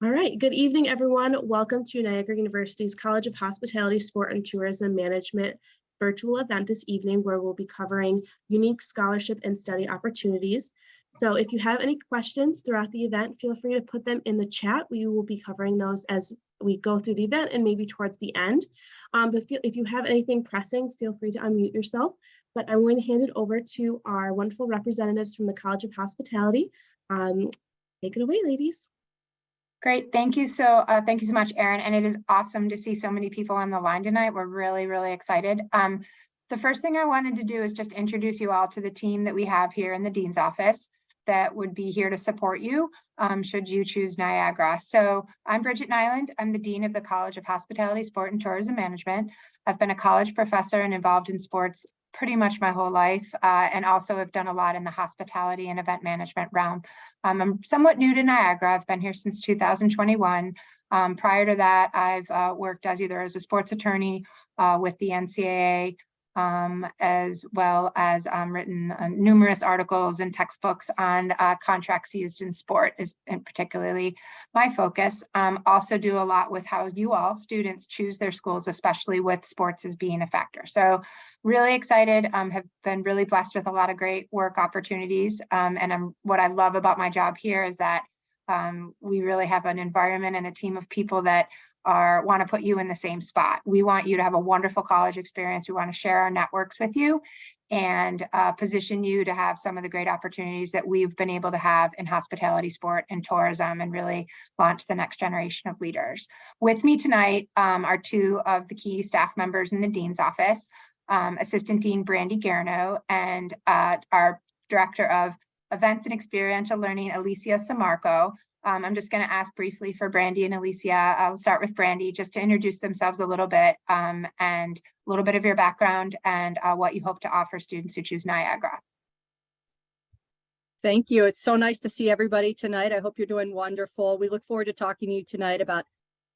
All right, good evening, everyone. Welcome to Niagara University's College of Hospitality, Sport, and Tourism Management virtual event this evening, where we'll be covering unique scholarship and study opportunities. So if you have any questions throughout the event, feel free to put them in the chat. We will be covering those as we go through the event and maybe towards the end. But if you have anything pressing, feel free to unmute yourself. But I'm going to hand it over to our wonderful representatives from the College of Hospitality. Take it away, ladies. Great, thank you so much, Erin. And it is awesome to see so many people on the line tonight. We're really excited. The first thing I wanted to do is just introduce you all to the team that we have here in the Dean's office that would be here to support you should you choose Niagara. So I'm Bridget Nyland. I'm the Dean of the College of Hospitality, Sport, and Tourism Management. I've been a college professor and involved in sports pretty much my whole life, and also have done a lot in the hospitality and event management realm. I'm somewhat new to Niagara. I've been here since 2021. Prior to that, I've worked as either as a sports attorney with the NCAA, as well as written numerous articles and textbooks on contracts used in sport, is particularly my focus. Also do a lot with how you all, students, choose their schools, especially with sports as being a factor. So really excited, have been really blessed with a lot of great work opportunities. And what I love about my job here is that we really have an environment and a team of people that want to put you in the same spot. We want you to have a wonderful college experience. We want to share our networks with you and position you to have some of the great opportunities that we've been able to have in hospitality, sport, and tourism, and really launch the next generation of leaders. With me tonight are two of the key staff members in the Dean's office, Assistant Dean Brandy Garno and our Director of Events and Experiential Learning, Alicia Samarco. I'm just going to ask briefly for Brandy and Alicia. I'll start with Brandy just to introduce themselves a little bit and a little bit of your background and what you hope to offer students who choose Niagara. Thank you. It's so nice to see everybody tonight. I hope you're doing wonderful. We look forward to talking to you tonight about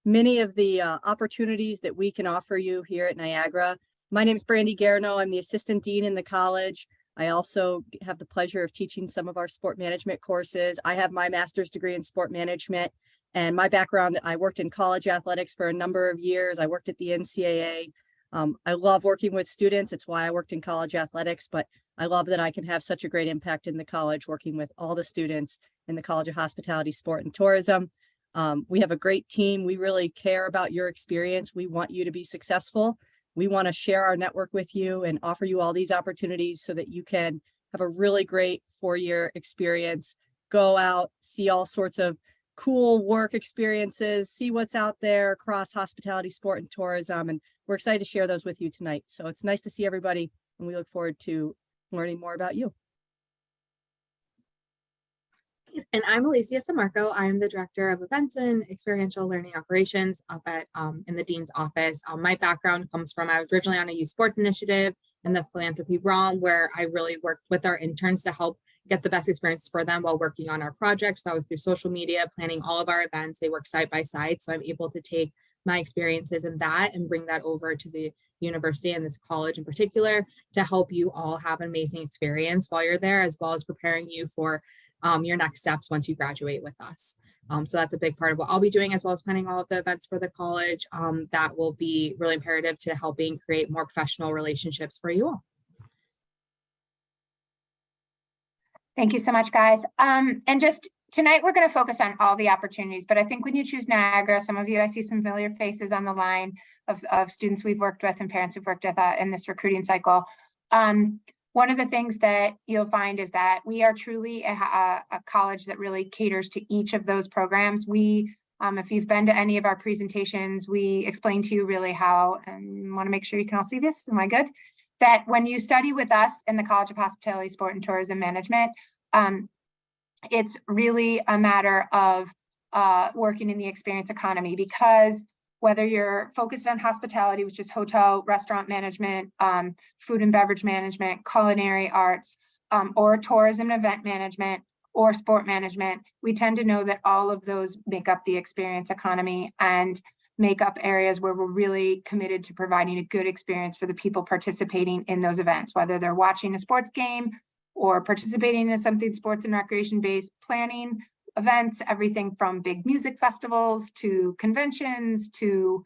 many of the opportunities that we can offer you here at Niagara. My name is Brandy Garno. I'm the Assistant Dean in the college. I also have the pleasure of teaching some of our sport management courses. I have my master's degree in sport management, and my background, I worked in college athletics for a number of years. I worked at the NCAA. I love working with students. It's why I worked in college athletics, but I love that I can have such a great impact in the college working with all the students in the College of Hospitality, Sport, and Tourism. We have a great team. We really care about your experience. We want you to be successful. We want to share our network with you and offer you all these opportunities so that you can have a really great four-year experience, go out, see all sorts of cool work experiences, see what's out there across hospitality, sport, and tourism. And we're excited to share those with you tonight. So it's nice to see everybody, and we look forward to learning more about you. And I'm Alicia Samarco. I'm the Director of Events and Experiential Learning Operations up at in the Dean's office. My background comes from, I was originally on a youth sports initiative in the philanthropy realm, where I really worked with our interns to help get the best experience for them while working on our projects. That was through social media, planning all of our events. They work side by side. So I'm able to take my experiences in that and bring that over to the university and this college in particular to help you all have an amazing experience while you're there, as well as preparing you for your next steps once you graduate with us. So that's a big part of what I'll be doing, as well as planning all of the events for the college. That will be really imperative to helping create more professional relationships for you all. Thank you so much, guys. And just tonight, we're going to focus on all the opportunities, but I think when you choose Niagara, some of you, I see some familiar faces on the line of students we've worked with and parents we've worked with in this recruiting cycle. One of the things that you'll find is that we are truly a college that really caters to each of those programs. We, if you've been to any of our presentations, we explain to you really how, and want to make sure you can all see this, am I good? That when you study with us in the College of Hospitality, Sport, and Tourism Management, it's really a matter of working in the experience economy, because whether you're focused on hospitality, which is hotel, restaurant management, food and beverage management, culinary arts, or tourism and event management, or sport management, we tend to know that all of those make up the experience economy and make up areas where we're really committed to providing a good experience for the people participating in those events, whether they're watching a sports game or participating in something sports and recreation based, planning events, everything from big music festivals to conventions to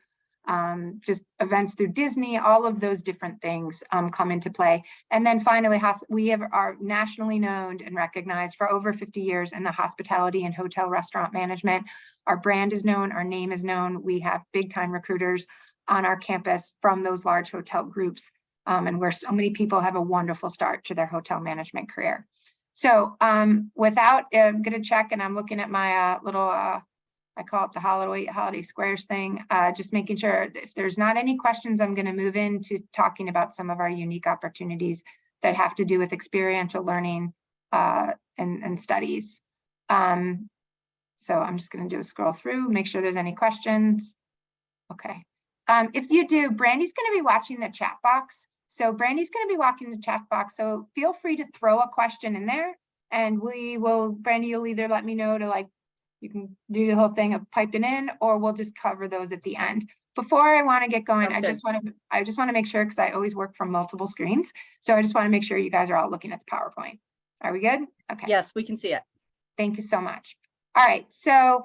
just events through Disney. All of those different things come into play. And then finally, we are nationally known and recognized for over 50 years in the hospitality and hotel restaurant management. Our brand is known, our name is known. We have big time recruiters on our campus from those large hotel groups, and where so many people have a wonderful start to their hotel management career. So I'm going to check, and I'm looking at my little, I call it the holiday squares thing, just making sure if there's not any questions, I'm going to move into talking about some of our unique opportunities that have to do with experiential learning and studies. So I'm just going to do a scroll through, make sure there's any questions. Okay. If you do, Brandy's going to be watching the chat box. So Brandy's going to be watching the chat box. So feel free to throw a question in there, and Brandy, you'll either let me know to you can do the whole thing of piping in, or we'll just cover those at the end. Before I want to get going, I just want to make sure, because I always work from multiple screens. So I just want to make sure you guys are all looking at the PowerPoint. Are we good? Okay. Yes, we can see it. Thank you so much. All right. So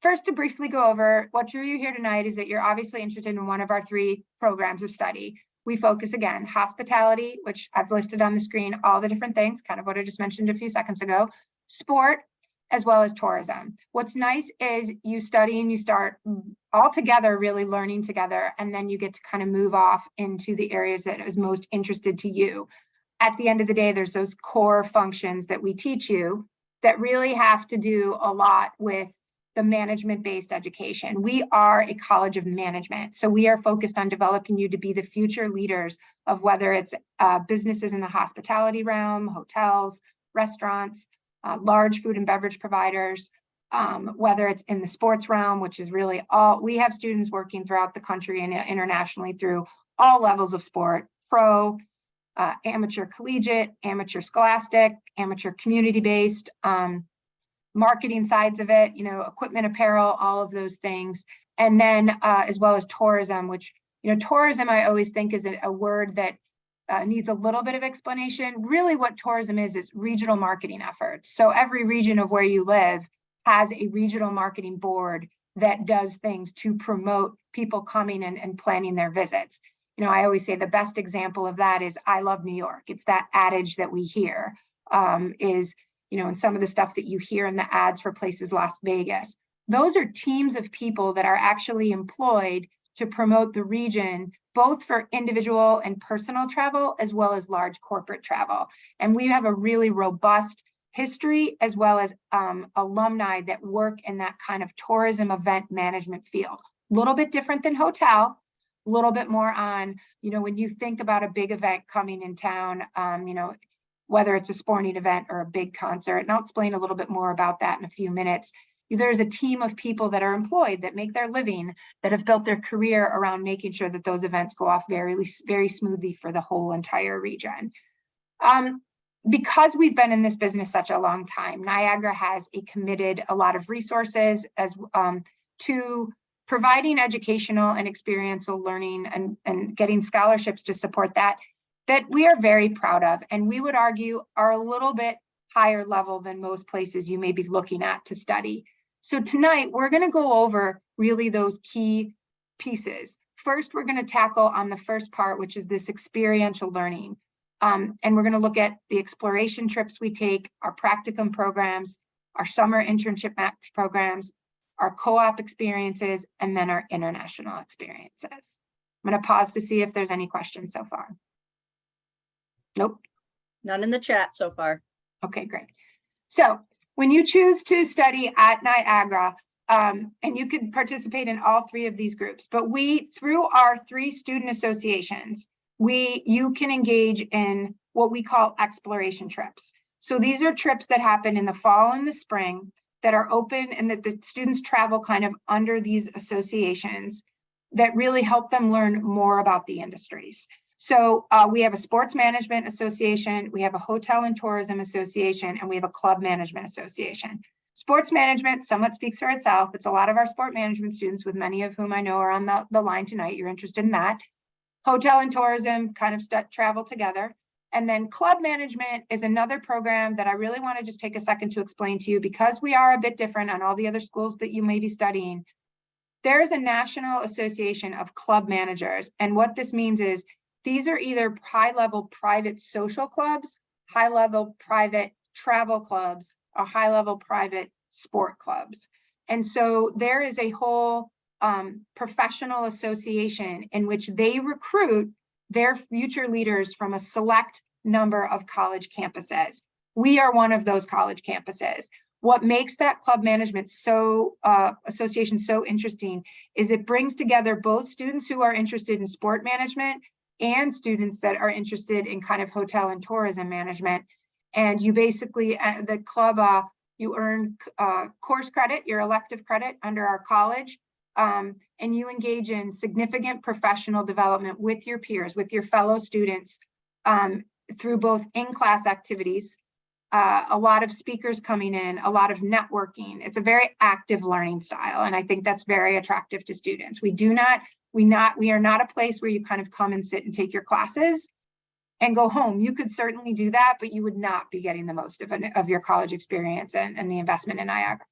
first, to briefly go over what drew you here tonight is that you're obviously interested in one of our 3 programs of study. We focus, again, hospitality, which I've listed on the screen, all the different things, kind of what I just mentioned a few seconds ago, sport, as well as tourism. What's nice is you study and you start all together, really learning together, and then you get to kind of move off into the areas that is most interested to you. At the end of the day, there's those core functions that we teach you that really have to do a lot with the management-based education. We are a college of management. So we are focused on developing you to be the future leaders of whether it's businesses in the hospitality realm, hotels, restaurants, large food and beverage providers, whether it's in the sports realm, which is really we have students working throughout the country and internationally through all levels of sport, pro, amateur collegiate, amateur scholastic, amateur community-based, marketing sides of it, equipment, apparel, all of those things. And then as well as tourism, which, tourism I always think is a word that needs a little bit of explanation. Really what tourism is regional marketing efforts. So every region of where you live has a regional marketing board that does things to promote people coming and planning their visits. I always say the best example of that is I love New York. It's that adage that we hear and some of the stuff that you hear in the ads for places Las Vegas. Those are teams of people that are actually employed to promote the region, both for individual and personal travel, as well as large corporate travel. And we have a really robust history, as well as alumni that work in that kind of tourism event management field. A little bit different than hotel, a little bit more on, when you think about a big event coming in town, whether it's a sporting event or a big concert, and I'll explain a little bit more about that in a few minutes. There's a team of people that are employed, that make their living, that have built their career around making sure that those events go off very, very smoothly for the whole entire region. Because we've been in this business such a long time, Niagara has committed a lot of resources to providing educational and experiential learning and getting scholarships to support that we are very proud of, and we would argue are a little bit higher level than most places you may be looking at to study. So tonight, we're going to go over really those key pieces. First, we're going to tackle on the first part, which is this experiential learning. And we're going to look at the exploration trips we take, our practicum programs, our summer internship programs, our co-op experiences, and then our international experiences. I'm going to pause to see if there's any questions so far. Nope. None in the chat so far. Okay, great. So when you choose to study at Niagara, and you can participate in all 3 of these groups, but through our 3 student associations, you can engage in what we call exploration trips. So these are trips that happen in the fall and the spring that are open, and that the students travel kind of under these associations that really help them learn more about the industries. So we have a sports management association, we have a hotel and tourism association, and we have a club management association. Sports management somewhat speaks for itself. It's a lot of our sport management students, with many of whom I know are on the line tonight. You're interested in that. Hotel and tourism kind of travel together. And then club management is another program that I really want to just take a second to explain to you, because we are a bit different on all the other schools that you may be studying. There is a National Association of Club Managers. And what this means is these are either high-level private social clubs, high-level private travel clubs, or high-level private sport clubs. And so there is a whole professional association in which they recruit their future leaders from a select number of college campuses. We are one of those college campuses. What makes that club management association so interesting is it brings together both students who are interested in sport management and students that are interested in kind of hotel and tourism management. And you basically, the club, you earn course credit, your elective credit under our college, and you engage in significant professional development with your peers, with your fellow students, through both in-class activities, a lot of speakers coming in, a lot of networking. It's a very active learning style, and I think that's very attractive to students. We are not a place where you kind of come and sit and take your classes and go home. You could certainly do that, but you would not be getting the most of your college experience and the investment in Niagara.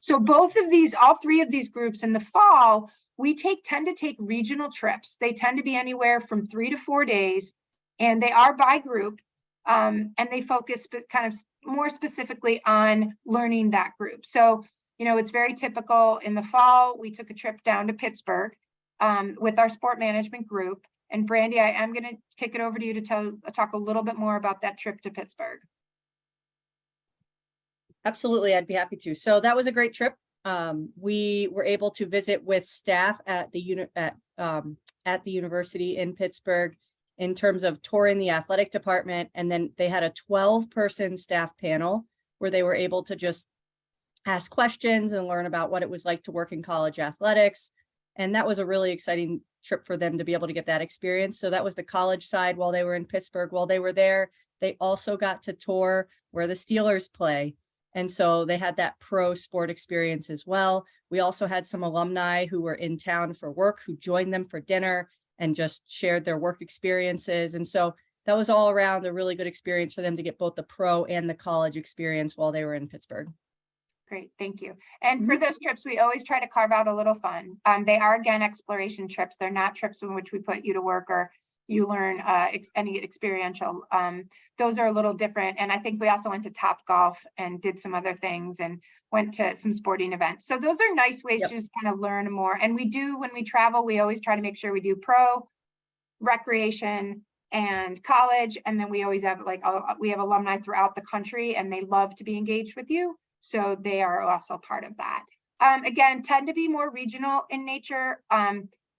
So both of these, all three of these groups in the fall, we tend to take regional trips. They tend to be anywhere from 3 to 4 days, and they are by group, and they focus kind of more specifically on learning that group. So, it's very typical. In the fall, we took a trip down to Pittsburgh with our sport management group. And Brandy, I am going to kick it over to you to talk a little bit more about that trip to Pittsburgh. Absolutely, I'd be happy to. So that was a great trip. We were able to visit with staff at the university in Pittsburgh in terms of touring the athletic department. And then they had a 12-person staff panel where they were able to just ask questions and learn about what it was like to work in college athletics. And that was a really exciting trip for them to be able to get that experience. So that was the college side while they were in Pittsburgh. While they were there, they also got to tour where the Steelers play. And so they had that pro sport experience as well. We also had some alumni who were in town for work who joined them for dinner and just shared their work experiences. And so that was all around a really good experience for them to get both the pro and the college experience while they were in Pittsburgh. Great, thank you. And for those trips, we always try to carve out a little fun. They are, again, exploration trips. They're not trips in which we put you to work or you learn any experiential. Those are a little different. And I think we also went to Topgolf and did some other things and went to some sporting events. So those are nice ways to just kind of learn more. And we do, when we travel, we always try to make sure we do pro, recreation, and college. And then we always have we have alumni throughout the country and they love to be engaged with you. So they are also part of that. Again, tend to be more regional in nature,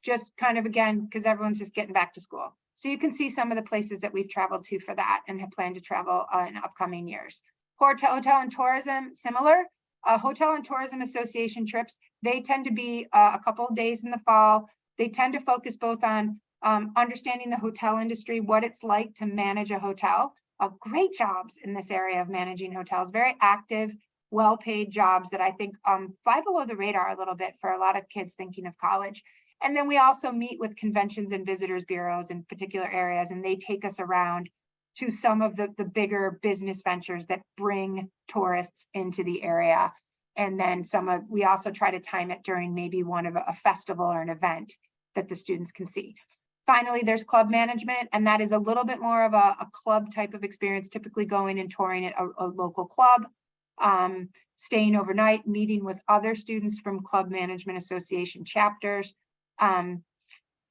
just kind of, again, because everyone's just getting back to school. So you can see some of the places that we've traveled to for that and have planned to travel in upcoming years. Hotel and tourism, similar. Hotel and Tourism Association trips, they tend to be a couple of days in the fall. They tend to focus both on understanding the hotel industry, what it's like to manage a hotel. Great jobs in this area of managing hotels, very active, well-paid jobs that I think fly below the radar a little bit for a lot of kids thinking of college. And then we also meet with conventions and visitors bureaus in particular areas, and they take us around to some of the bigger business ventures that bring tourists into the area. And then we also try to time it during maybe one of a festival or an event that the students can see. Finally, there's club management, and that is a little bit more of a club type of experience, typically going and touring at a local club. Staying overnight, meeting with other students from Club Management Association chapters,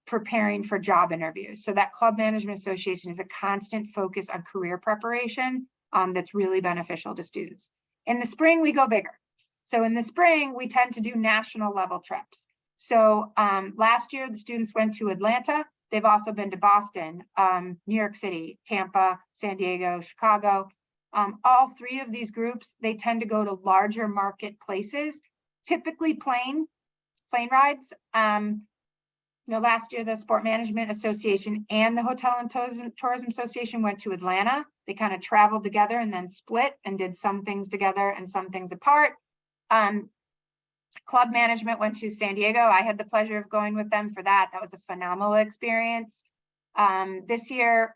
preparing for job interviews. So that Club Management Association is a constant focus on career preparation that's really beneficial to students. In the spring, we go bigger. So in the spring, we tend to do national level trips. So last year, the students went to Atlanta. They've also been to Boston, New York City, Tampa, San Diego, Chicago. All three of these groups, they tend to go to larger market places, typically plane rides. Last year, the Sport Management Association and the Hotel and Tourism Association went to Atlanta. They kind of traveled together and then split and did some things together and some things apart. Club Management went to San Diego. I had the pleasure of going with them for that. That was a phenomenal experience. This year,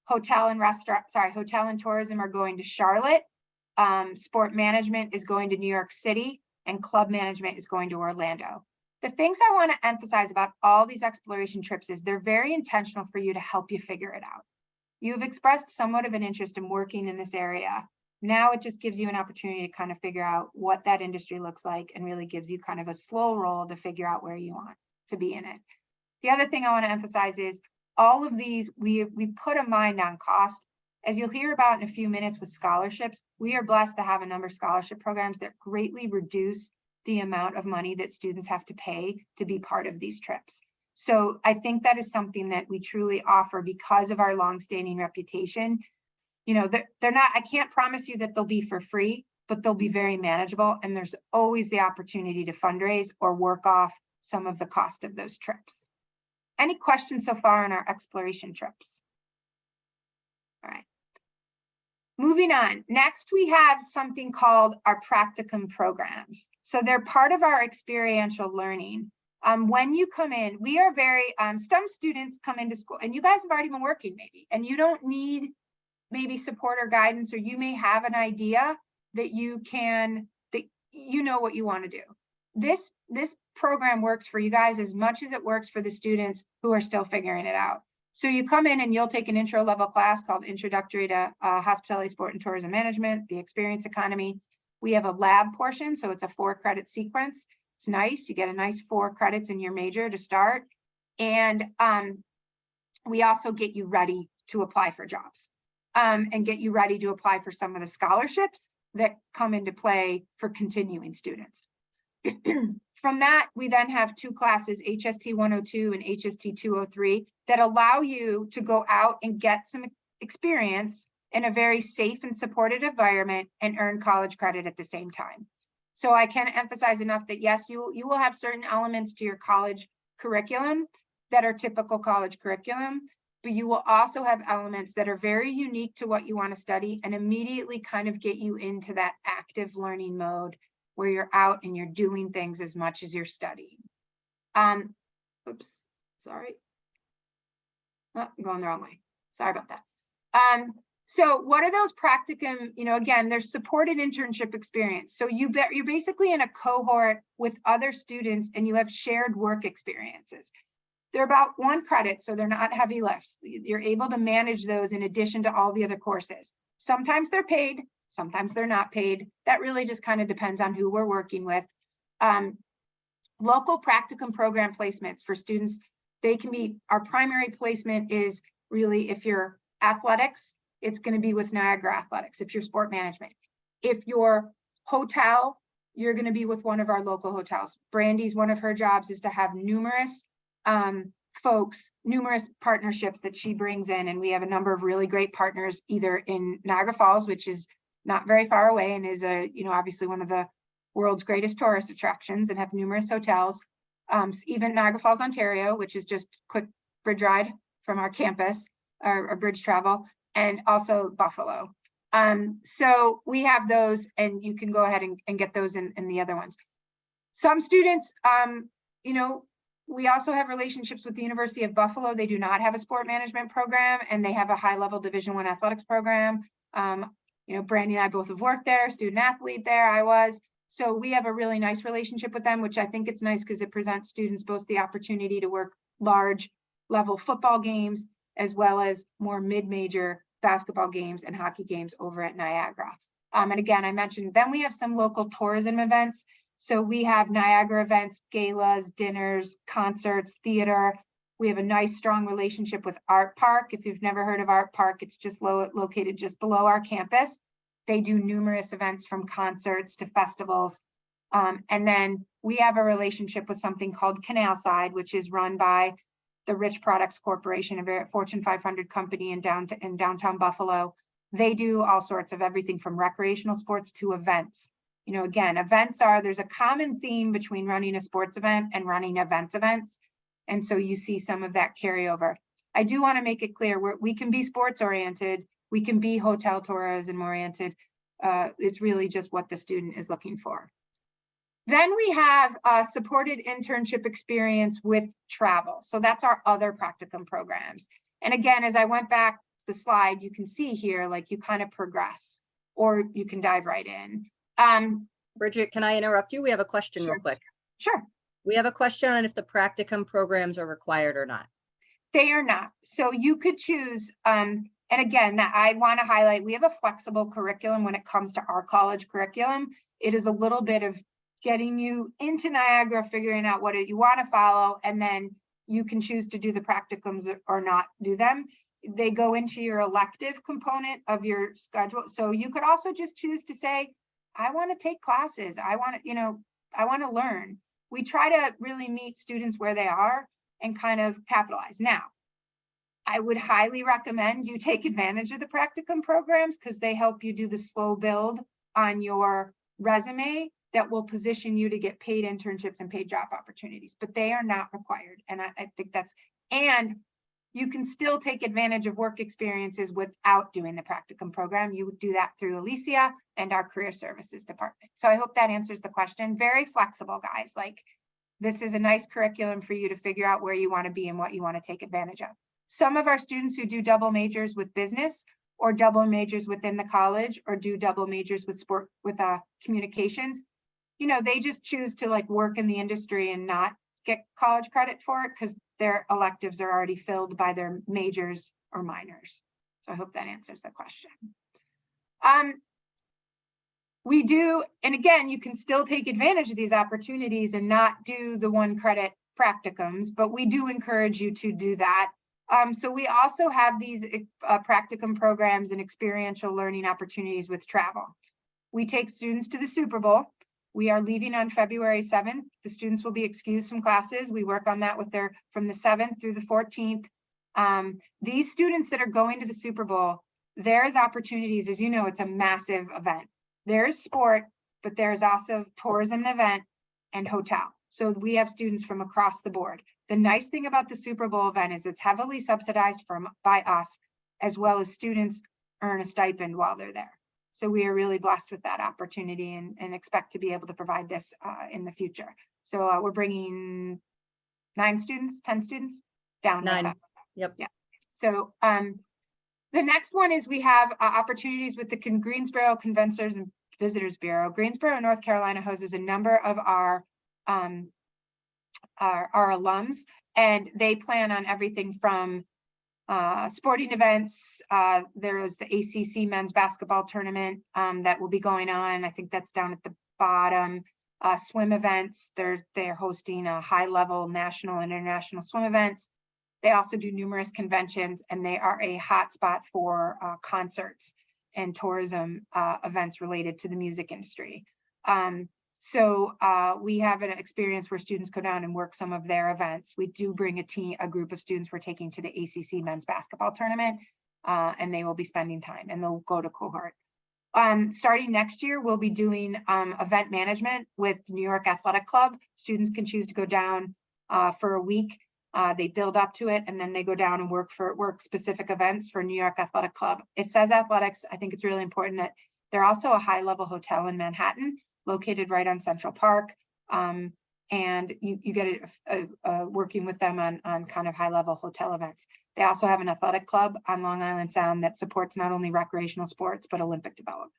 hotel and tourism are going to Charlotte. Sport management is going to New York City, and club management is going to Orlando. The things I want to emphasize about all these exploration trips is they're very intentional for you to help you figure it out. You've expressed somewhat of an interest in working in this area. Now it just gives you an opportunity to kind of figure out what that industry looks like, and really gives you kind of a slow roll to figure out where you want to be in it. The other thing I want to emphasize is all of these, we put a mind on cost. As you'll hear about in a few minutes with scholarships, we are blessed to have a number of scholarship programs that greatly reduce the amount of money that students have to pay to be part of these trips. So I think that is something that we truly offer because of our longstanding reputation. You know, they're not, I can't promise you that they'll be for free, but they'll be very manageable. And there's always the opportunity to fundraise or work off some of the cost of those trips. Any questions so far on our exploration trips? All right. Moving on, next we have something called our practicum programs. So they're part of our experiential learning. When you come in, we are very, some students come into school, and you guys have already been working maybe, and you don't need maybe support or guidance, or you may have an idea that you know what you want to do. This program works for you guys as much as it works for the students who are still figuring it out. So you come in and you'll take an intro level class called Introductory to Hospitality, Sport and Tourism Management, the Experience Economy. We have a lab portion, so it's a 4-credit sequence. It's nice, you get a nice 4 credits in your major to start. And we also get you ready to apply for jobs and get you ready to apply for some of the scholarships that come into play for continuing students. From that, we then have 2 classes, HST 102 and HST 203, that allow you to go out and get some experience in a very safe and supported environment and earn college credit at the same time. So I can emphasize enough that yes, you will have certain elements to your college curriculum that are typical college curriculum, but you will also have elements that are very unique to what you want to study and immediately kind of get you into that active learning mode where you're out and you're doing things as much as you're studying. Oops, sorry. Oh, I'm going the wrong way. Sorry about that. So what are those practicum? You know, again, there's supported internship experience. So you're basically in a cohort with other students and you have shared work experiences. They're about 1 credit, so they're not heavy lifts. You're able to manage those in addition to all the other courses. Sometimes they're paid, sometimes they're not paid. That really just kind of depends on who we're working with. Local practicum program placements for students, they can be, our primary placement is really if you're athletics, it's going to be with Niagara Athletics. If you're sport management, if you're hotel, you're going to be with one of our local hotels. Brandy's, one of her jobs is to have numerous numerous partnerships that she brings in. And we have a number of really great partners, either in Niagara Falls, which is not very far away and is obviously one of the world's greatest tourist attractions and have numerous hotels. Even Niagara Falls, Ontario, which is just quick bridge ride from our campus, or bridge travel, and also Buffalo. So we have those, and you can go ahead and get those in the other ones. Some students, we also have relationships with the University of Buffalo. They do not have a sport management program, and they have a high-level Division I athletics program. Brandy and I both have worked there, student athlete there, I was. So we have a really nice relationship with them, which I think it's nice because it presents students both the opportunity to work large level football games, as well as more mid-major basketball games and hockey games over at Niagara. And again, I mentioned, then we have some local tourism events. So we have Niagara events, galas, dinners, concerts, theater. We have a nice, strong relationship with Art Park. If you've never heard of Art Park, it's just located just below our campus. They do numerous events from concerts to festivals. And then we have a relationship with something called Canal Side, which is run by the Rich Products Corporation, a very Fortune 500 company in downtown Buffalo. They do all sorts of everything from recreational sports to events. Again, there's a common theme between running a sports event and running events. And so you see some of that carryover. I do want to make it clear, we can be sports oriented, we can be hotel tourism oriented. It's really just what the student is looking for. Then we have supported internship experience with travel. So that's our other practicum programs. And again, as I went back, the slide, you can see here, like you kind of progress, or you can dive right in. Bridget, can I interrupt you? We have a question Sure. real quick. Sure. We have a question on if the practicum programs are required or not. They are not. So you could choose, and again, that I want to highlight, we have a flexible curriculum when it comes to our college curriculum. It is a little bit of getting you into Niagara, figuring out what you want to follow, and then you can choose to do the practicums or not do them. They go into your elective component of your schedule. So you could also just choose to say, I want to take classes. I want to, I want to learn. We try to really meet students where they are and kind of capitalize. Now, I would highly recommend you take advantage of the practicum programs because they help you do the slow build on your resume that will position you to get paid internships and paid job opportunities, but they are not required. And I think that's, and you can still take advantage of work experiences without doing the practicum program. You would do that through Alicia and our career services department. So I hope that answers the question. Very flexible, guys. Like, this is a nice curriculum for you to figure out where you want to be and what you want to take advantage of. Some of our students who do double majors with business or double majors within the college or do double majors with sport, with communications, they just choose to like work in the industry and not get college credit for it because their electives are already filled by their majors or minors. So I hope that answers the question. We do, and again, you can still take advantage of these opportunities and not do the 1 credit practicums, but we do encourage you to do that. So we also have these practicum programs and experiential learning opportunities with travel. We take students to the Super Bowl. We are leaving on February 7th. The students will be excused from classes. We work on that with from the 7th through the 14th. These students that are going to the Super Bowl, there's opportunities, as you know, it's a massive event. There's sport, but there's also tourism event and hotel. So we have students from across the board. The nice thing about the Super Bowl event is it's heavily subsidized by us, as well as students earn a stipend while they're there. So we are really blessed with that opportunity and expect to be able to provide this in the future. So we're bringing 10 students down. 9. Yep. Yeah. So the next one is we have opportunities with the Greensboro Conventions and Visitors Bureau. Greensboro, North Carolina hosts a number of our alums, and they plan on everything from sporting events. There is the ACC men's basketball tournament that will be going on. I think that's down at the bottom. Swim events. They're hosting a high-level national and international swim events. They also do numerous conventions, and they are a hotspot for concerts and tourism events related to the music industry. So we have an experience where students go down and work some of their events. We do bring a group of students we're taking to the ACC men's basketball tournament, and they will be spending time, and they'll go to cohort. Starting next year, we'll be doing event management with New York Athletic Club. Students can choose to go down for a week. They build up to it, and then they go down and work specific events for New York Athletic Club. It says athletics. I think it's really important that they're also a high-level hotel in Manhattan, located right on Central Park. And you get working with them on kind of high-level hotel events. They also have an athletic club on Long Island Sound that supports not only recreational sports, but Olympic development.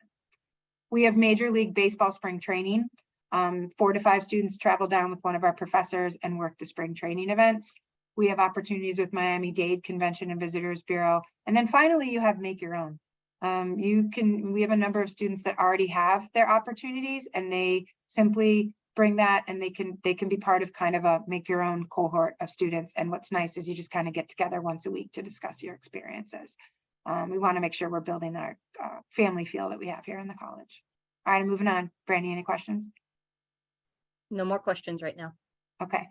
We have Major League Baseball spring training. 4 to 5 students travel down with one of our professors and work the spring training events. We have opportunities with Miami-Dade Convention and Visitors Bureau. And then finally, you have Make Your Own. We have a number of students that already have their opportunities, and they simply bring that, and they can be part of kind of a Make Your Own cohort of students. And what's nice is you just kind of get together once a week to discuss your experiences. We want to make sure we're building our family feel that we have here in the college. All right, I'm moving on. Brandy, any questions? No more questions right now. Okay.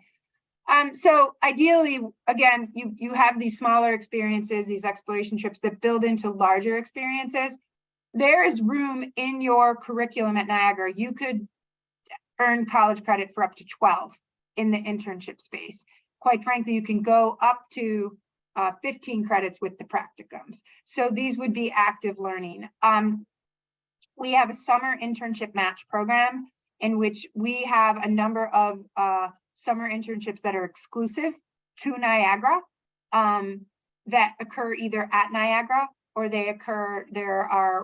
So ideally, again, you have these smaller experiences, these exploration trips that build into larger experiences. There is room in your curriculum at Niagara. You could earn college credit for up to 12 in the internship space. Quite frankly, you can go up to 15 credits with the practicums. So these would be active learning. We have a summer internship match program in which we have a number of summer internships that are exclusive to Niagara. that occur either at Niagara or they occur,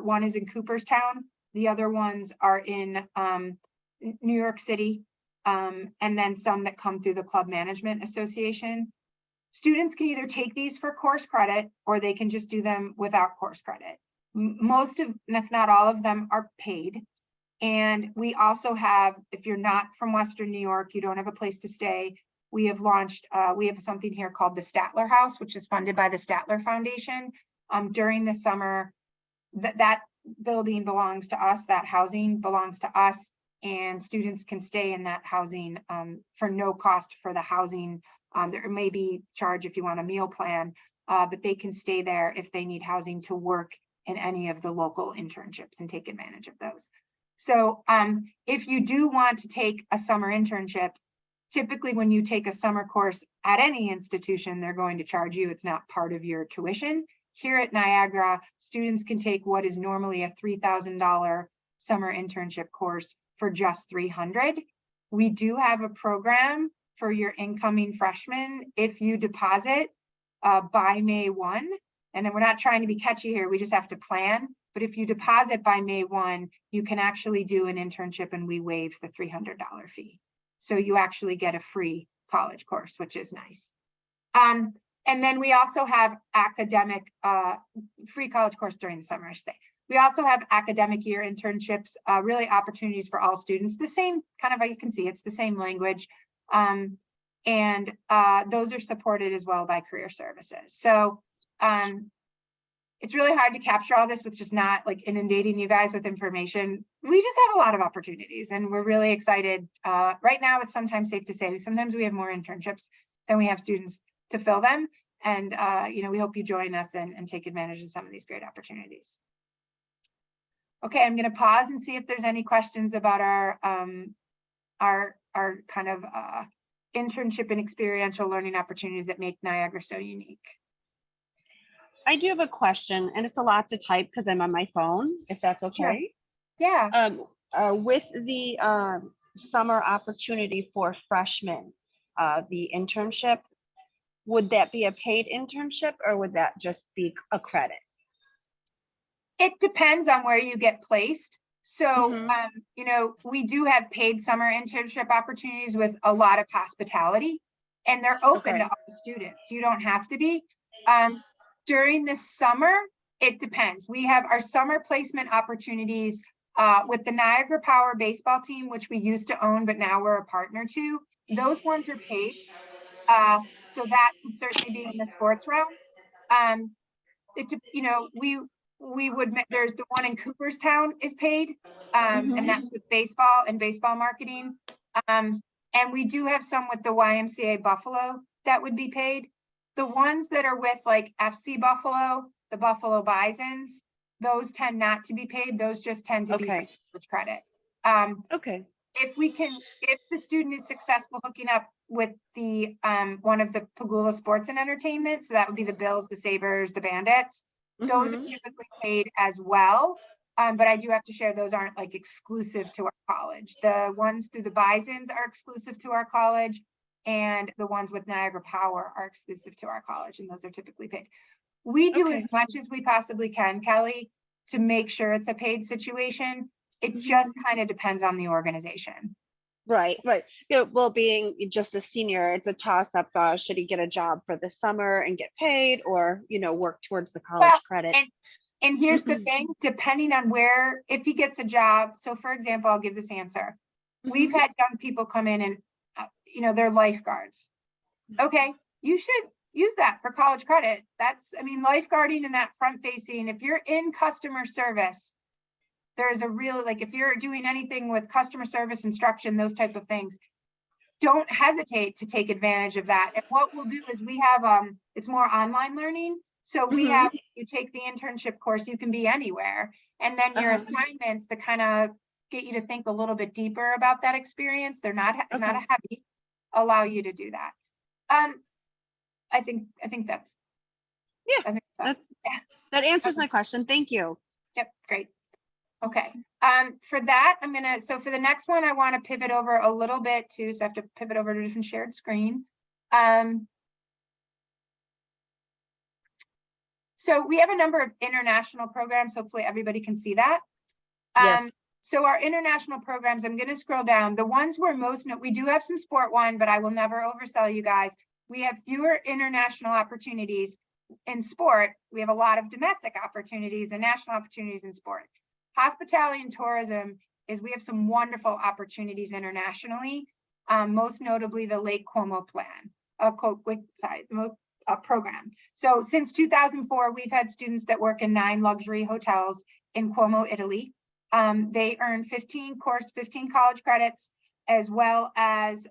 one is in Cooperstown, the other ones are in New York City, and then some that come through the Club Management Association. Students can either take these for course credit or they can just do them without course credit. Most of, if not all of them, are paid. And we also have, if you're not from Western New York, you don't have a place to stay, we have launched, we have something here called the Statler House, which is funded by the Statler Foundation. During the summer, that building belongs to us, that housing belongs to us, and students can stay in that housing for no cost for the housing. There may be charge if you want a meal plan, but they can stay there if they need housing to work in any of the local internships and take advantage of those. So if you do want to take a summer internship, typically when you take a summer course at any institution, they're going to charge you. It's not part of your tuition. Here at Niagara, students can take what is normally a $3,000 summer internship course for just $300. We do have a program for your incoming freshmen. If you deposit by May 1, and then we're not trying to be catchy here, we just have to plan. But if you deposit by May 1, you can actually do an internship and we waive the $300 fee. So you actually get a free college course, which is nice. And then we also have academic, free college course during the summer, I should say. We also have academic year internships, really opportunities for all students. The same kind of, you can see, it's the same language. And those are supported as well by career services. So it's really hard to capture all this with just not like inundating you guys with information. We just have a lot of opportunities and we're really excited. Right now, it's sometimes safe to say, sometimes we have more internships than we have students to fill them. And you know, we hope you join us and take advantage of some of these great opportunities. Okay, I'm going to pause and see if there's any questions about our kind of internship and experiential learning opportunities that make Niagara so unique. I do have a question, and it's a lot to type because I'm on my phone, if that's okay. Sure. Yeah. With the summer opportunity for freshmen, the internship, would that be a paid internship or would that just be a credit? It depends on where you get placed. So, you know, we do have paid summer internship opportunities with a lot of hospitality, and they're open to all students. You don't have to be. During the summer, it depends. We have our summer placement opportunities with the Niagara Power baseball team, which we used to own, but now we're a partner to. Those ones are paid. So that would certainly be in the sports realm. You know, we would, there's the one in Cooperstown is paid, and that's with baseball and baseball marketing. And we do have some with the YMCA Buffalo that would be paid. The ones that are with like FC Buffalo, the Buffalo Bisons, those tend not to be paid. Those just tend to be for college credit. If the student is successful hooking up with the one of the Pagula Sports and Entertainment, so that would be the Bills, the Sabres, the Bandits, those are typically paid as well. But I do have to share, those aren't like exclusive to our college. The ones through the Bisons are exclusive to our college, and the ones with Niagara Power are exclusive to our college, and those are typically paid. We do as much as we possibly can, Kelly, to make sure it's a paid situation. It just kind of depends on the organization. Right. You know, well, being just a senior, it's a toss-up. Should he get a job for the summer and get paid, or, you know, work towards the college credit? And here's the thing, depending on where, if he gets a job. So for example, I'll give this answer. We've had young people come in and, you know, they're lifeguards. Okay, you should use that for college credit. That's, I mean, lifeguarding and that front facing, if you're in customer service, there's a real, like, if you're doing anything with customer service instruction, those type of things, don't hesitate to take advantage of that. And what we'll do is we have, it's more online learning. So we have, you take the internship course, you can be anywhere. And then your assignments that kind of get you to think a little bit deeper about that experience, they're not a heavy, allow you to do that. I think that's, that answers my question. Thank you. Yep, great. Okay, for that, I'm gonna, so for the next one, I want to pivot over a little bit too, so I have to pivot over to a different shared screen. So we have a number of international programs. Hopefully everybody can see that. Yes. So our international programs, I'm going to scroll down. The ones we're most, we do have some sport one, but I will never oversell you guys. We have fewer international opportunities in sport. We have a lot of domestic opportunities and national opportunities in sport. Hospitality and tourism is we have some wonderful opportunities internationally, most notably the Lake Como plan, program. So since 2004, we've had students that work in 9 luxury hotels in Como, Italy. They earn 15 college credits, as well as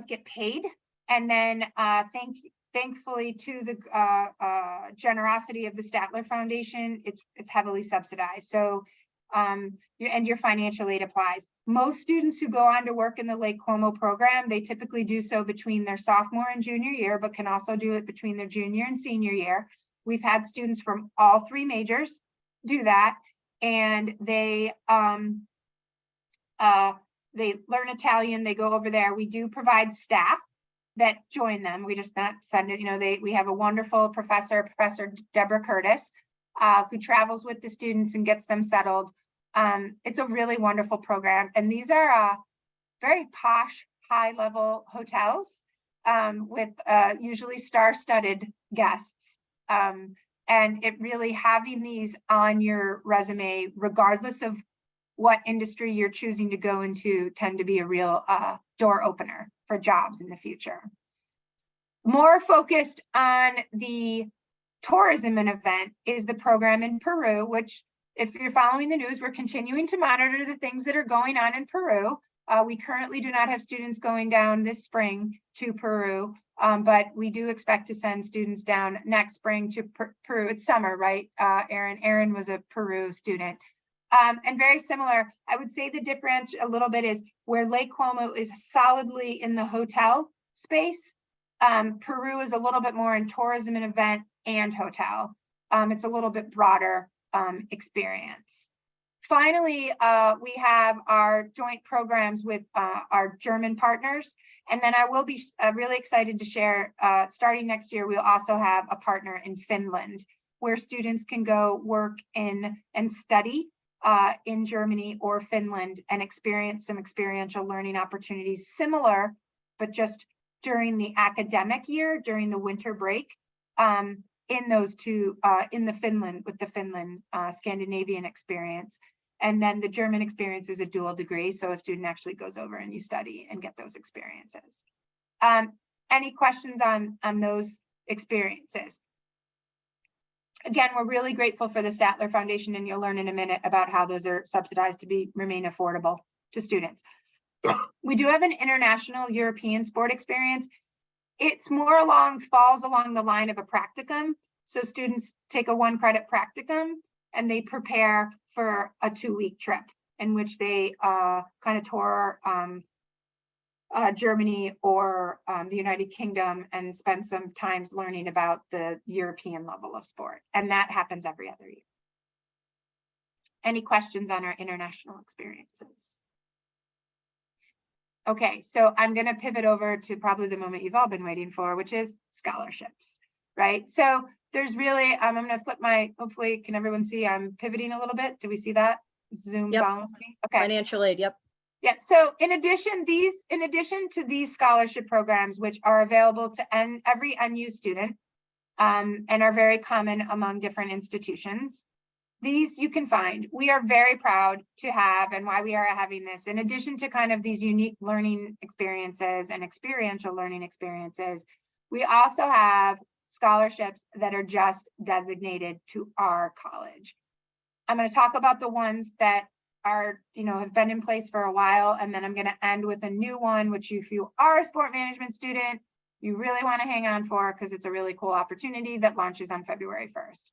get paid. And then thankfully to the generosity of the Statler Foundation, it's heavily subsidized. So your financial aid applies. Most students who go on to work in the Lake Como program, they typically do so between their sophomore and junior year, but can also do it between their junior and senior year. We've had students from all 3 majors do that, and they learn Italian. They go over there. We do provide staff that join them. We just not send it. We have a wonderful professor, Professor Deborah Curtis, who travels with the students and gets them settled. It's a really wonderful program, and these are very posh, high-level hotels with usually star-studded guests. And it really having these on your resume, regardless of what industry you're choosing to go into, tend to be a real door opener for jobs in the future. More focused on the tourism and event is the program in Peru, which if you're following the news, we're continuing to monitor the things that are going on in Peru. We currently do not have students going down this spring to Peru, but we do expect to send students down next spring to Peru. It's summer, right, Erin? Erin was a Peru student. And very similar, I would say the difference a little bit is where Lake Como is solidly in the hotel space. Peru is a little bit more in tourism and event and hotel. It's a little bit broader experience. Finally, we have our joint programs with our German partners. And then I will be really excited to share, starting next year, we'll also have a partner in Finland, where students can go work in and study in Germany or Finland and experience some experiential learning opportunities similar, but just during the academic year, during the winter break, in those two, in the Finland, with the Finland Scandinavian experience. And then the German experience is a dual degree. So a student actually goes over and you study and get those experiences. Any questions on those experiences? Again, we're really grateful for the Statler Foundation, and you'll learn in a minute about how those are subsidized to remain affordable to students. We do have an international European sport experience. It's more falls along the line of a practicum. So students take a 1-credit practicum and they prepare for a 2-week trip in which they kind of tour Germany or the United Kingdom and spend some time learning about the European level of sport. And that happens every other year. Any questions on our international experiences? Okay, so I'm going to pivot over to probably the moment you've all been waiting for, which is scholarships, right? So there's really, I'm going to flip hopefully, can everyone see I'm pivoting a little bit? Do we see that? Zoom following me? Okay. Financial aid, yep. Yeah, so in addition to these scholarship programs, which are available to every NU student and are very common among different institutions, these you can find. We are very proud to have, and why we are having this, in addition to kind of these unique learning experiences and experiential learning experiences, we also have scholarships that are just designated to our college. I'm going to talk about the ones that are, have been in place for a while, and then I'm going to end with a new one, which if you are a sport management student, you really want to hang on for, because it's a really cool opportunity that launches on February 1st.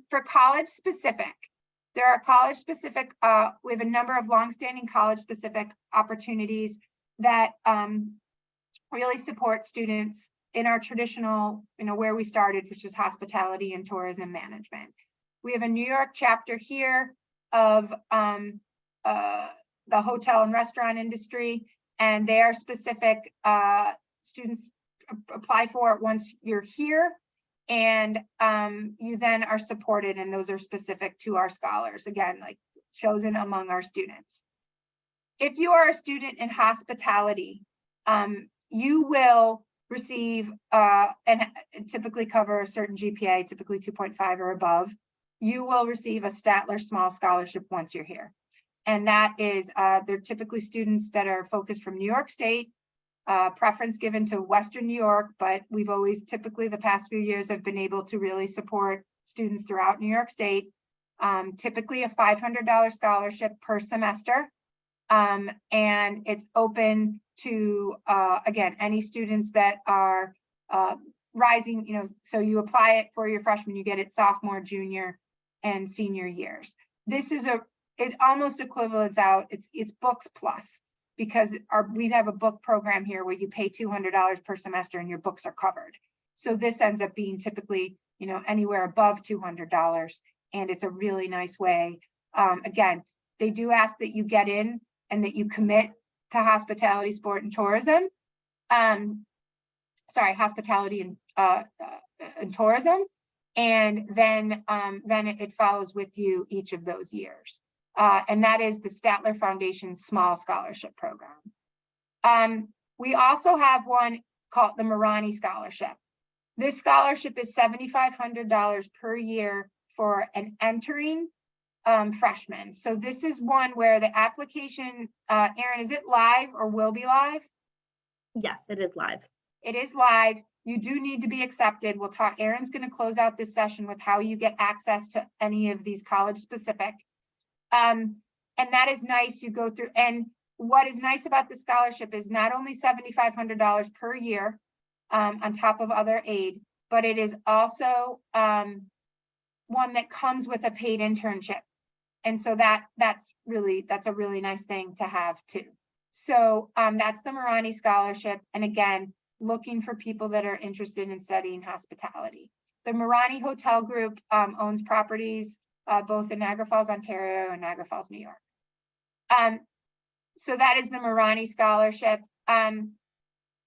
For college specific, there are college specific, we have a number of longstanding college specific opportunities that really support students in our traditional, where we started, which is hospitality and tourism management. We have a New York chapter here of the hotel and restaurant industry, and they are specific. Students apply for it once you're here, And you then are supported, and those are specific to our scholars, again, like chosen among our students. If you are a student in hospitality, you will receive and typically cover a certain GPA, typically 2.5 or above. You will receive a Statler Small Scholarship once you're here. And that is, they're typically students that are focused from New York State, preference given to Western New York, but we've always typically the past few years have been able to really support students throughout New York State. Typically a $500 scholarship per semester. And it's open to, again, any students that are rising, you know, so you apply it for your freshman, you get it sophomore, junior, and senior years. This is it almost equivalents out, it's books plus, because we have a book program here where you pay $200 per semester and your books are covered. So this ends up being typically, you know, anywhere above $200, and it's a really nice way. Again, they do ask that you get in and that you commit to hospitality, sport, and tourism. Sorry, hospitality and tourism, and then it follows with you each of those years. And that is the Statler Foundation Small Scholarship Program. We also have one called the Marani Scholarship. This scholarship is $7,500 per year for an entering freshman. So this is one where the application, Erin, is it live or will be live? Yes, it is live. It is live. You do need to be accepted. We'll talk, Erin's going to close out this session with how you get access to any of these college specific. And that is nice. You go through, and what is nice about the scholarship is not only $7,500 per year on top of other aid, but it is also one that comes with a paid internship. And so that's a really nice thing to have too. So that's the Marani Scholarship. And again, looking for people that are interested in studying hospitality. The Marani Hotel Group owns properties both in Niagara Falls, Ontario and Niagara Falls, New York. So that is the Marani Scholarship.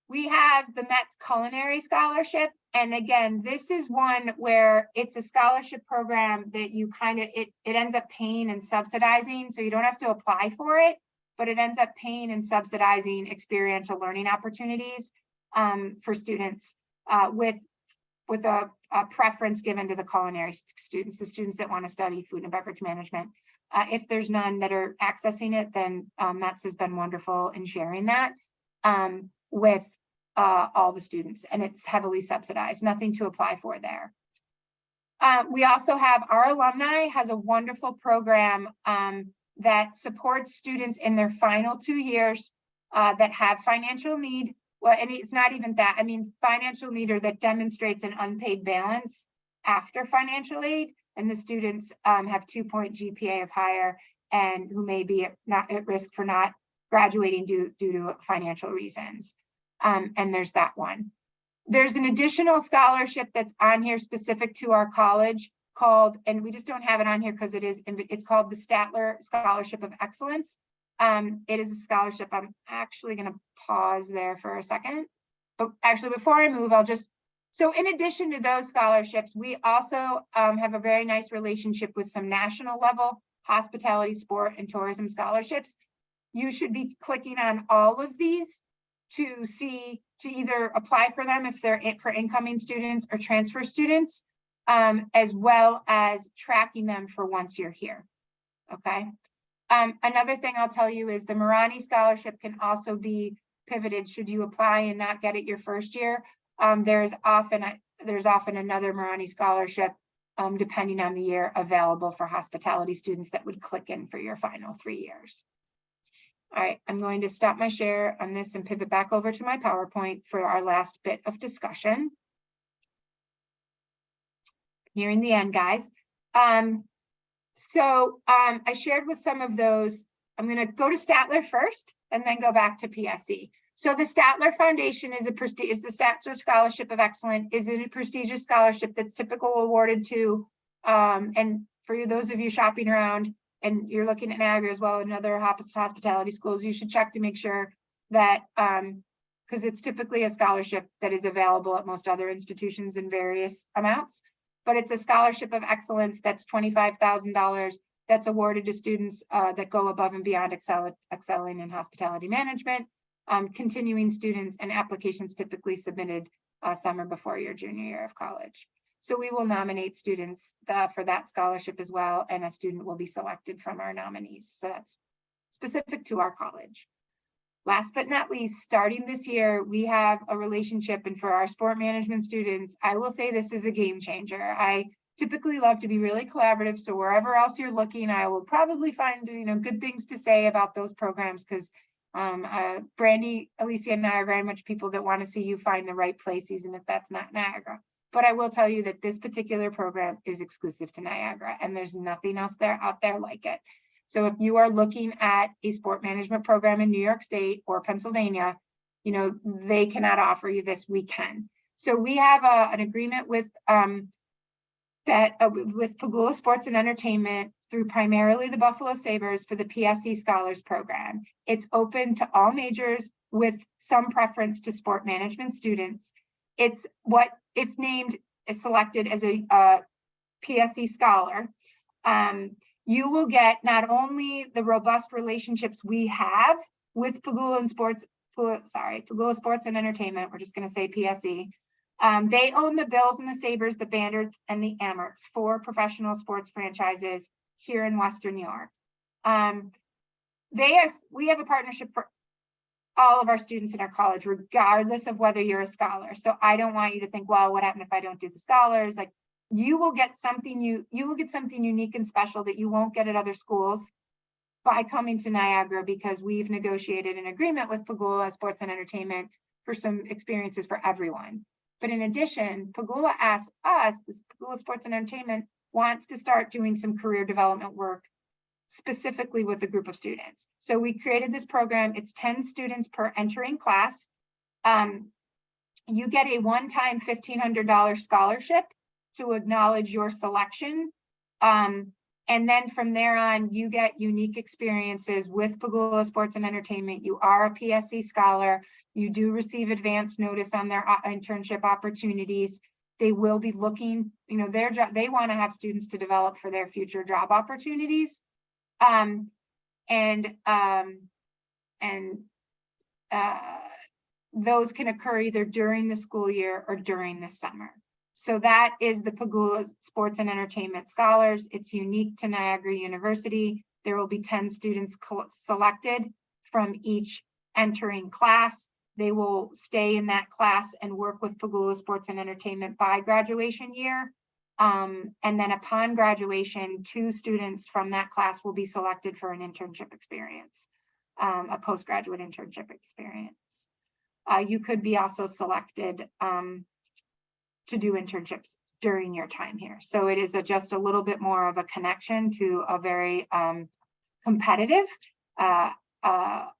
We have the Met's Culinary Scholarship. And again, this is one where it's a scholarship program that you it ends up paying and subsidizing. So you don't have to apply for it, but it ends up paying and subsidizing experiential learning opportunities for students with a preference given to the culinary students, the students that want to study food and beverage management. If there's none that are accessing it, then Met's has been wonderful in sharing that with all the students, and it's heavily subsidized, nothing to apply for there. We also have our alumni has a wonderful program that supports students in their final 2 years that have financial need. Well, and it's not even that, I mean, financial need or that demonstrates an unpaid balance after financial aid, and the students have 2-point GPA of higher and who may be not at risk for not graduating due to financial reasons. And there's that one. There's an additional scholarship that's on here specific to our college called, and we just don't have it on here because it's called the Statler Scholarship of Excellence. It is a scholarship. I'm actually going to pause there for a second. But actually, before I move, so in addition to those scholarships, we also have a very nice relationship with some national level hospitality, sport, and tourism scholarships. You should be clicking on all of these to either apply for them if they're for incoming students or transfer students, as well as tracking them for once you're here, okay? Another thing I'll tell you is the Marani Scholarship can also be pivoted should you apply and not get it your first year. There's often another Marani Scholarship, depending on the year, available for hospitality students that would click in for your final 3 years. All right, I'm going to stop my share on this and pivot back over to my PowerPoint for our last bit of discussion. Nearing the end, guys. So I shared with some of those. I'm going to go to Statler first and then go back to PSC. So the Statler Foundation is the Statler Scholarship of Excellence, is a prestigious scholarship that's typically awarded to, and for those of you shopping around and you're looking at Niagara as well and other hospitality schools, you should check to make sure that because it's typically a scholarship that is available at most other institutions in various amounts. But it's a scholarship of excellence that's $25,000 that's awarded to students that go above and beyond excelling in hospitality management, continuing students, and applications typically submitted summer before your junior year of college. So we will nominate students for that scholarship as well, and a student will be selected from our nominees. So that's specific to our college. Last but not least, starting this year, we have a relationship, and for our sport management students, I will say this is a game changer. I typically love to be really collaborative, so wherever else you're looking, I will probably find good things to say about those programs, because Brandy, Alicia, and I are very much people that want to see you find the right place, even if that's not Niagara. But I will tell you that this particular program is exclusive to Niagara, and there's nothing else out there like it. So if you are looking at a sport management program in New York State or Pennsylvania, they cannot offer you this, we can. So we have an agreement with with Pagula Sports and Entertainment through primarily the Buffalo Sabres for the PSE Scholars Program. It's open to all majors with some preference to sport management students. It's what, if named, is selected as a PSE Scholar. You will get not only the robust relationships we have with Pagula Sports and Entertainment, we're just going to say PSE. They own the Bills and the Sabres, the Bandits, and the Amerks, 4 professional sports franchises here in Western New York. We have a partnership for all of our students in our college, regardless of whether you're a scholar. So I don't want you to think, well, what happened if I don't do the scholars? Like, you will get something unique and special that you won't get at other schools by coming to Niagara, because we've negotiated an agreement with Pagula Sports and Entertainment for some experiences for everyone. But in addition, Pagula asked us, Pagula Sports and Entertainment wants to start doing some career development work specifically with a group of students. So we created this program. It's 10 students per entering class. You get a one-time $1,500 scholarship to acknowledge your selection. And then from there on, you get unique experiences with Pagula Sports and Entertainment. You are a PSE scholar. You do receive advance notice on their internship opportunities. They will be looking, their job, they want to have students to develop for their future job opportunities. Those can occur either during the school year or during the summer. So that is the Pagula Sports and Entertainment Scholars. It's unique to Niagara University. There will be 10 students selected from each entering class. They will stay in that class and work with Pagula Sports and Entertainment by graduation year. And then upon graduation, 2 students from that class will be selected for an internship experience, a postgraduate internship experience. You could be also selected to do internships during your time here. So it is just a little bit more of a connection to a very competitive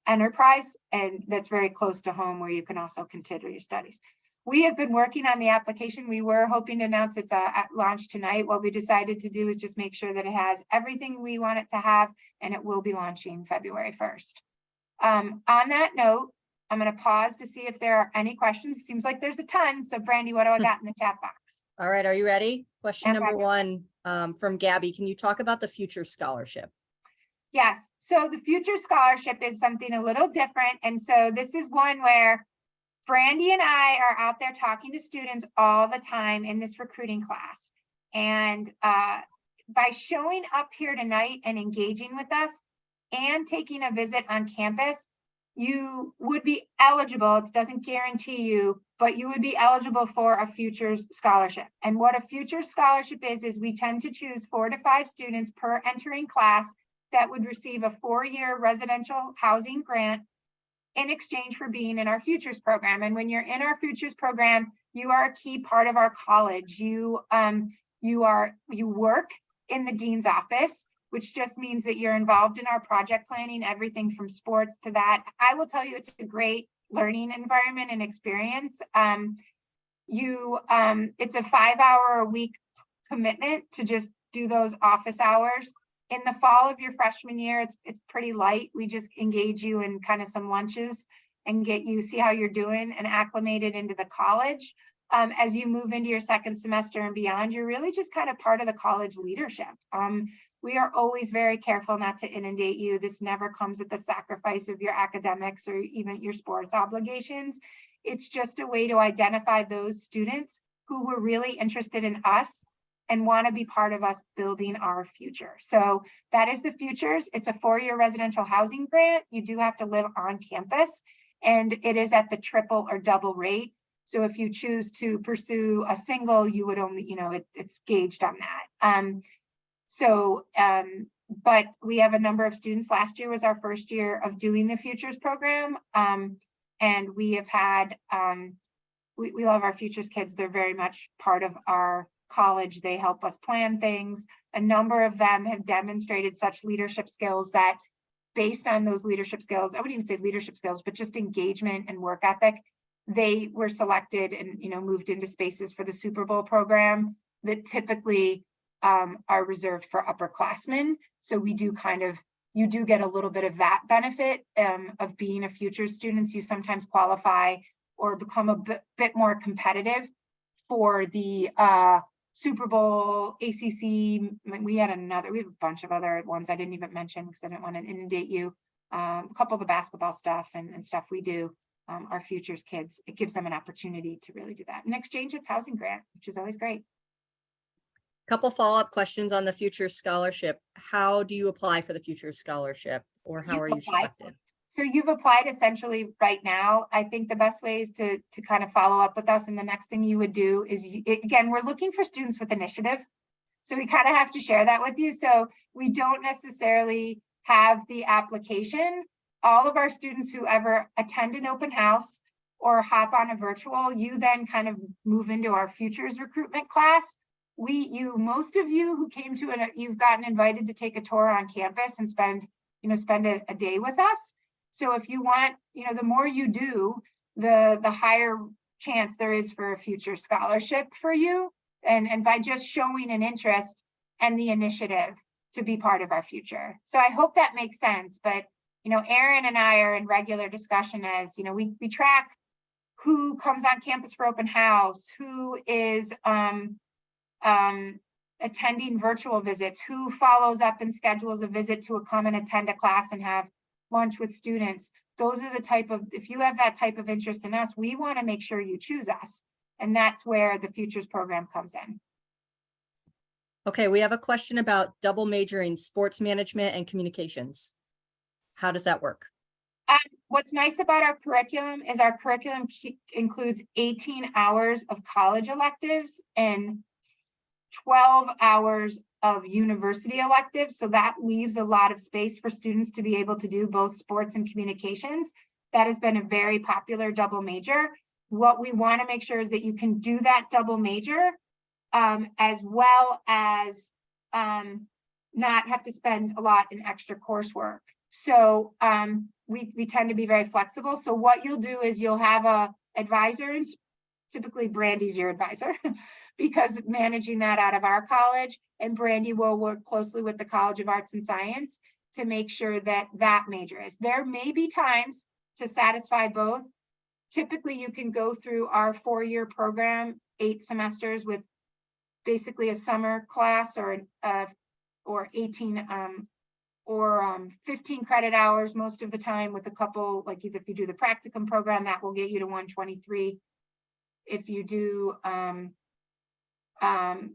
enterprise, and that's very close to home, where you can also continue your studies. We have been working on the application. We were hoping to announce it's at launch tonight. What we decided to do is just make sure that it has everything we want it to have, and it will be launching February 1st. On that note, I'm going to pause to see if there are any questions. Seems like there's a ton. So Brandy, what do I got in the chat box? All right, are you ready? Question I'm number ready. 1 from Gabby. Can you talk about the Future Scholarship? Yes, so the Future Scholarship is something a little different. And so this is one where Brandy and I are out there talking to students all the time in this recruiting class. And by showing up here tonight and engaging with us and taking a visit on campus, you would be eligible. It doesn't guarantee you, but you would be eligible for a Futures Scholarship. And what a Futures Scholarship is we tend to choose 4 to 5 students per entering class that would receive a 4-year residential housing grant in exchange for being in our Futures program. And when you're in our Futures program, you are a key part of our college. You work in the dean's office, which just means that you're involved in our project planning, everything from sports to that. I will tell you, it's a great learning environment and experience. It's a 5-hour-a-week commitment to just do those office hours. In the fall of your freshman year, it's pretty light. We just engage you in kind of some lunches and get you, see how you're doing and acclimated into the college. As you move into your second semester and beyond, you're really just kind of part of the college leadership. We are always very careful not to inundate you. This never comes at the sacrifice of your academics or even your sports obligations. It's just a way to identify those students who were really interested in us and want to be part of us building our future. So that is the Futures. It's a 4-year residential housing grant. You do have to live on campus, and it is at the triple or double rate. So if you choose to pursue a single, you would only, it's gauged on that. But we have a number of students. Last year was our first year of doing the Futures program. And we have had, we love our Futures kids. They're very much part of our college. They help us plan things. A number of them have demonstrated such leadership skills that based on those leadership skills, I wouldn't even say leadership skills, but just engagement and work ethic, they were selected and moved into spaces for the Super Bowl program that typically are reserved for upperclassmen. So we do you do get a little bit of that benefit of being a Futures student. You sometimes qualify or become a bit more competitive for the Super Bowl, ACC. We have a bunch of other ones I didn't even mention because I didn't want to inundate you. A couple of the basketball stuff and stuff we do, our Futures kids, it gives them an opportunity to really do that. In exchange, it's housing grant, which is always great. Couple follow-up questions on the Futures Scholarship. How do you apply for the Futures Scholarship, or how are you selected? So you've applied essentially right now. I think the best way is to kind of follow up with us. And the next thing you would do is, again, we're looking for students with initiative. So we kind of have to share that with you. So we don't necessarily have the application. All of our students who ever attend an open house or hop on a virtual, you then kind of move into our Futures recruitment class. Most of you who came to it, you've gotten invited to take a tour on campus and spend a day with us. So if you want, the more you do, the higher chance there is for a future scholarship for you. And by just showing an interest and the initiative to be part of our future. So I hope that makes sense. But, Erin and I are in regular discussion as, we track who comes on campus for open house, who is attending virtual visits, who follows up and schedules a visit to come and attend a class and have lunch with students. Those are the type of, if you have that type of interest in us, we want to make sure you choose us. And that's where the Futures program comes in. Okay, we have a question about double majoring sports management and communications. How does that work? What's nice about our curriculum is our curriculum includes 18 hours of college electives and 12 hours of university electives. So that leaves a lot of space for students to be able to do both sports and communications. That has been a very popular double major. What we want to make sure is that you can do that double major as well as not have to spend a lot in extra coursework. So we tend to be very flexible. So what you'll do is you'll have a advisor, and typically Brandy's your advisor because managing that out of our college, and Brandy will work closely with the College of Arts and Science to make sure that that major is. There may be times to satisfy both. Typically you can go through our 4-year program, 8 semesters with basically a summer class or 18 or 15 credit hours most of the time, with a couple, like if you do the practicum program, that will get you to 123. If you do,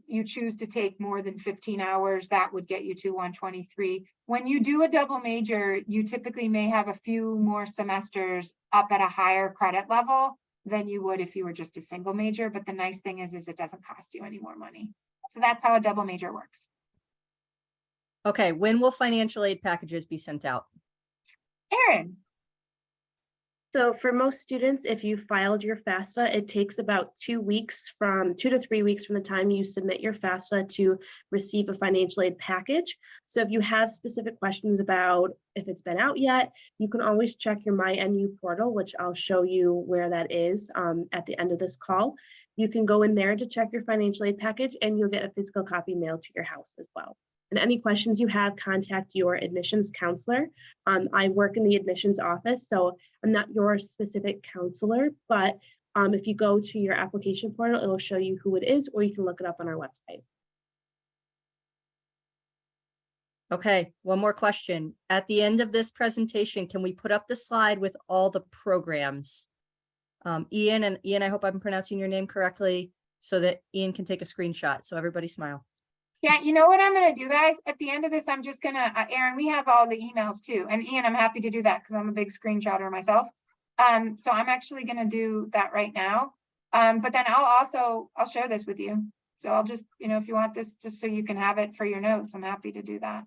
you choose to take more than 15 hours, that would get you to 123. When you do a double major, you typically may have a few more semesters up at a higher credit level than you would if you were just a single major. But the nice thing is it doesn't cost you any more money. So that's how a double major works. Okay, when will financial aid packages be sent out? Erin. So for most students, if you filed your FAFSA, it takes about 2 to 3 weeks from the time you submit your FAFSA to receive a financial aid package. So if you have specific questions about if it's been out yet, you can always check your MyNU portal, which I'll show you where that is at the end of this call. You can go in there to check your financial aid package, and you'll get a physical copy mailed to your house as well. And any questions you have, contact your admissions counselor. I work in the admissions office, so I'm not your specific counselor, but if you go to your application portal, it'll show you who it is, or you can look it up on our website. Okay, one more question. At the end of this presentation, can we put up the slide with all the programs? Ian, I hope I'm pronouncing your name correctly so that Ian can take a screenshot. So everybody smile. Yeah, you know what I'm gonna do, guys? At the end of this, I'm just gonna, Erin, we have all the emails too. And Ian, I'm happy to do that because I'm a big screenshotter myself. So I'm actually gonna do that right now. But then I'll share this with you. So I'll just, if you want this, just so you can have it for your notes, I'm happy to do that.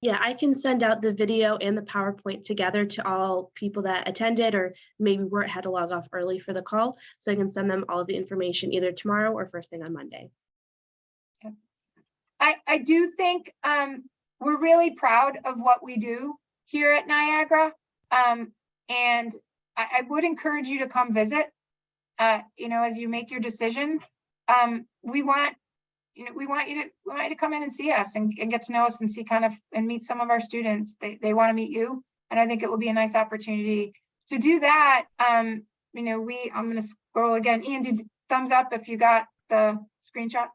Yeah, I can send out the video and the PowerPoint together to all people that attended or maybe had to log off early for the call. So I can send them all of the information either tomorrow or first thing on Monday. I do think we're really proud of what we do here at Niagara. And I would encourage you to come visit, as you make your decision. We want you to come in and see us and get to know us and see and meet some of our students. They want to meet you. And I think it will be a nice opportunity to do that. I'm going to scroll again. Ian, did thumbs up if you got the screenshot?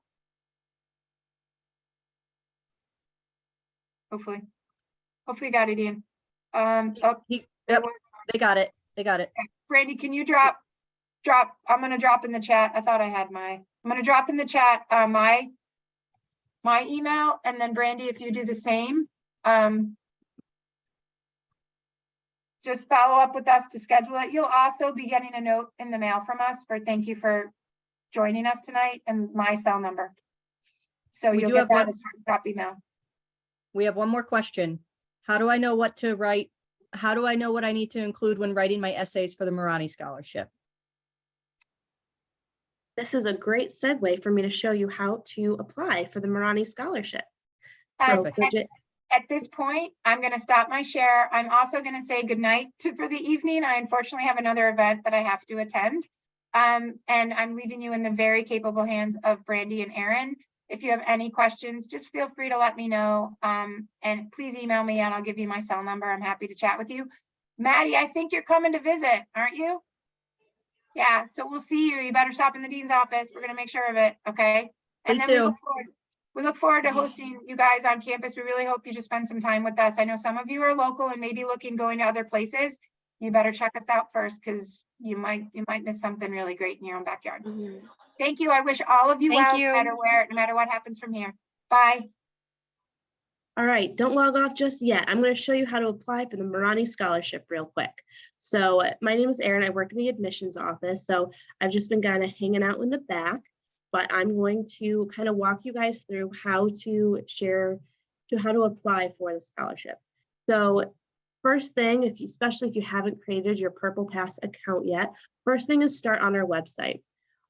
Hopefully you got it, Ian. Yep, they got it. Okay. Brandy, can you drop, I'm going to drop in the chat. I thought I had I'm going to drop in the chat my email, and then Brandy, if you do the same, just follow up with us to schedule it. You'll also be getting a note in the mail from us for thank you for joining us tonight and my cell number. So you'll get that as a drop email. We have one more question. How do I know what to write? How do I know what I need to include when writing my essays for the Marani Scholarship? This is a great segue for me to show you how to apply for the Marani Scholarship. At this point, I'm going to stop my share. I'm also going to say goodnight for the evening. I unfortunately have another event that I have to attend. And I'm leaving you in the very capable hands of Brandy and Erin. If you have any questions, just feel free to let me know. And please email me and I'll give you my cell number. I'm happy to chat with you. Maddie, I think you're coming to visit, aren't you? Yeah, so we'll see you. You better stop in the dean's office. We're going to make sure of it. Okay. And Please then do. we look forward to hosting you guys on campus. We really hope you just spend some time with us. I know some of you are local and maybe going to other places. You better check us out first because you might miss something really great in your own backyard. Mm-hmm. Thank you. I wish all of you well, no matter what happens from here. Bye. All right, don't log off just yet. I'm going to show you how to apply for the Marani Scholarship real quick. So my name is Erin. I work in the admissions office. So I've just been kind of hanging out in the back, but I'm going to kind of walk you guys through how to apply for the scholarship. So first thing, especially if you haven't created your Purple Pass account yet, first thing is start on our website.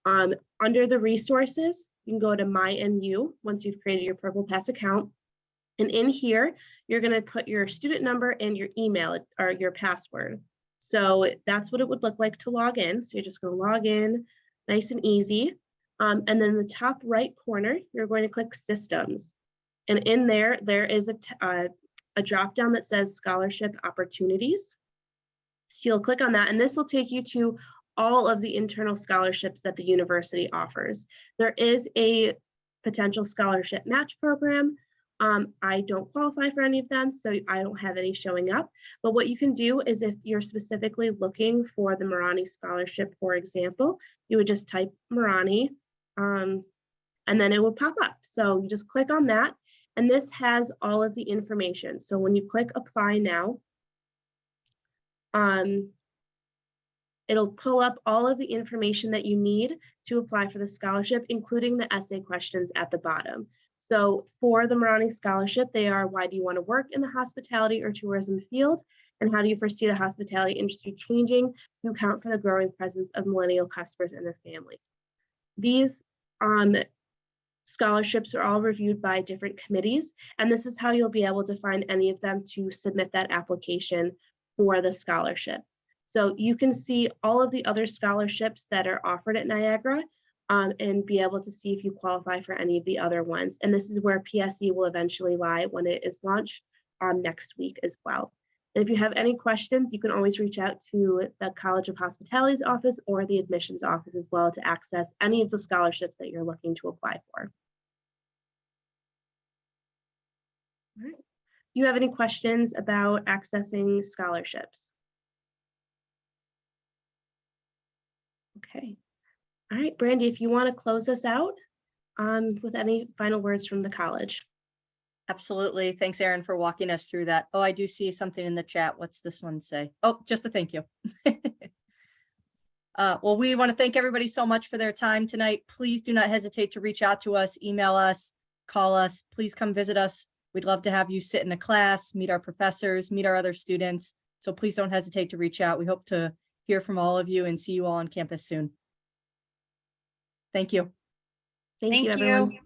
Under the resources, you can go to MyNU once you've created your Purple Pass account. And in here, you're going to put your student number and your email or your password. So that's what it would look like to log in. So you're just going to log in nice and easy. And then in the top right corner, you're going to click Systems. And in there is a drop down that says Scholarship Opportunities. So you'll click on that, and this will take you to all of the internal scholarships that the university offers. There is a potential scholarship match program. I don't qualify for any of them, so I don't have any showing up. But what you can do is if you're specifically looking for the Marani Scholarship, for example, you would just type Marani, and then it will pop up. So you just click on that, and this has all of the information. So when you click Apply Now, it'll pull up all of the information that you need to apply for the scholarship, including the essay questions at the bottom. So for the Marani Scholarship, they are, why do you want to work in the hospitality or tourism field? And how do you foresee the hospitality industry changing to account for the growing presence of millennial customers and their families? These scholarships are all reviewed by different committees, and this is how you'll be able to find any of them to submit that application for the scholarship. So you can see all of the other scholarships that are offered at Niagara. and be able to see if you qualify for any of the other ones. And this is where PSE will eventually lie when it is launched next week as well. And if you have any questions, you can always reach out to the College of Hospitality's office or the admissions office as well to access any of the scholarships that you're looking to apply for. All right. Do you have any questions about accessing scholarships? Okay. All right, Brandy, if you want to close us out with any final words from the college. Absolutely. Thanks, Erin, for walking us through that. Oh, I do see something in the chat. What's this one say? Oh, just a thank you. Well, we want to thank everybody so much for their time tonight. Please do not hesitate to reach out to us, email us, call us. Please come visit us. We'd love to have you sit in a class, meet our professors, meet our other students. So please don't hesitate to reach out. We hope to hear from all of you and see you all on campus soon. Thank you. Thank you, everyone.